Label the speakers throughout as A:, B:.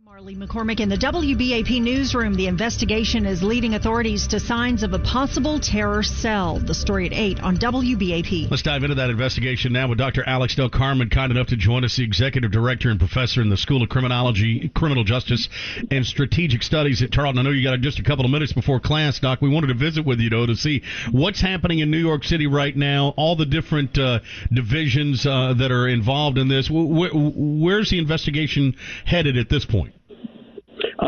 A: Marley McCormick in the WBAP newsroom. The investigation is leading authorities to signs of a possible terror cell. The story at 8 on WBAP.
B: Let's dive into that investigation now with Dr. Alex Del Carmen, kind enough to join us, the Executive Director and Professor in the School of Criminology, Criminal Justice, and Strategic Studies at Tarleton. I know you got just a couple of minutes before class, Doc. We wanted to visit with you, though, to see what's happening in New York City right now, all the different divisions that are involved in this. Where's the investigation headed at this point?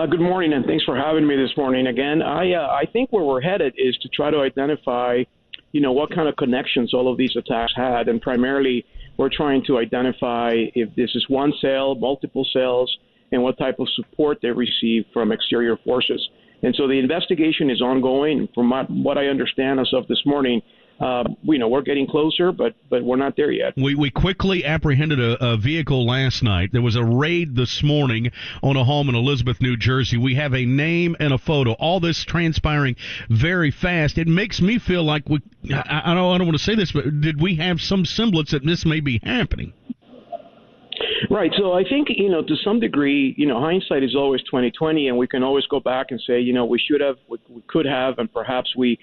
C: Good morning, and thanks for having me this morning again. I think where we're headed is to try to identify, what kind of connections all of these attacks had, and primarily we're trying to identify if this is one cell, multiple cells, and what type of support they receive from exterior forces. And so the investigation is ongoing. From what I understand as of this morning, we're getting closer, but we're not there yet.
B: We quickly apprehended a vehicle last night. There was a raid this morning on a home in Elizabeth, New Jersey. We have a name and a photo. All this transpiring very fast. It makes me feel like I don't want to say this, but did we have some semblance that this may be happening?
C: Right. So I think, to some degree, hindsight is always 20/20, and we can always go back and say, we should have, we could have, and perhaps we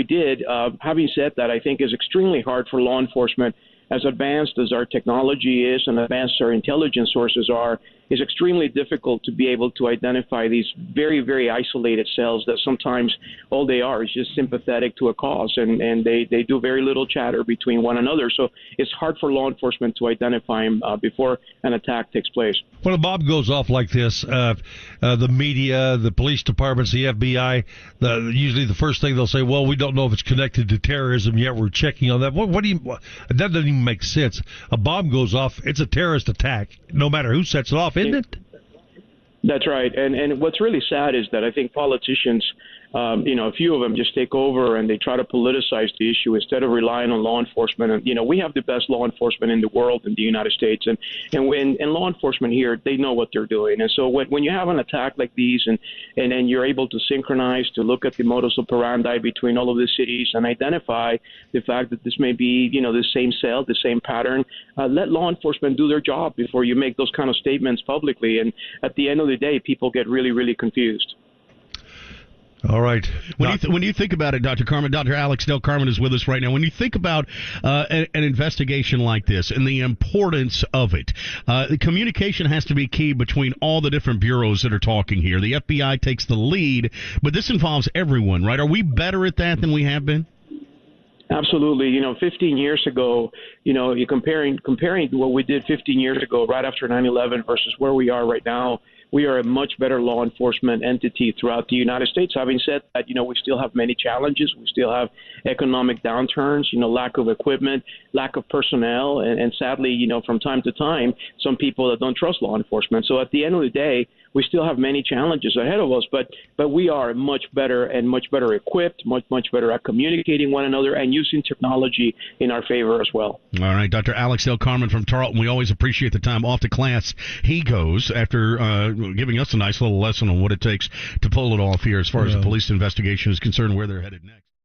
C: did. Having said that, I think it's extremely hard for law enforcement, as advanced as our technology is and advanced our intelligence sources are, is extremely difficult to be able to identify these very, very isolated cells that sometimes all they are is just sympathetic to a cause, and they do very little chatter between one another. So it's hard for law enforcement to identify them before an attack takes place.
D: When a bomb goes off like this, the media, the police departments, the FBI, usually the first thing they'll say, well, we don't know if it's connected to terrorism yet. We're checking on that. That doesn't even make sense. A bomb goes off, it's a terrorist attack, no matter who sets it off, isn't it?
C: That's right. And what's really sad is that I think politicians, a few of them just take over and they try to politicize the issue instead of relying on law enforcement. And, we have the best law enforcement in the world in the United States. And law enforcement here, they know what they're doing. And so when you have an attack like these and you're able to synchronize, to look at the modus operandi between all of the cities and identify the fact that this may be, the same cell, the same pattern, let law enforcement do their job before you make those kind of statements publicly. And at the end of the day, people get really, really confused.
D: All right.
B: When you think about it, Dr. Carmen, Dr. Alex Del Carmen is with us right now. When you think about an investigation like this and the importance of it, the communication has to be key between all the different bureaus that are talking here. The FBI takes the lead, but this involves everyone, right? Are we better at that than we have been?
C: Absolutely. 15 years ago, you're comparing what we did 15 years ago, right after 9/11 versus where we are right now. We are a much better law enforcement entity throughout the United States. Having said that, we still have many challenges. We still have economic downturns, lack of equipment, lack of personnel, and sadly, from time to time, some people that don't trust law enforcement. So at the end of the day, we still have many challenges ahead of us, but we are much better equipped, much better at communicating one another and using technology in our favor as well.
B: All right, Dr. Alex Del Carmen from Tarleton, we always appreciate the time. Off to class he goes after giving us a nice little lesson on what it takes to pull it off here as far as the police investigation is concerned, where they're headed next.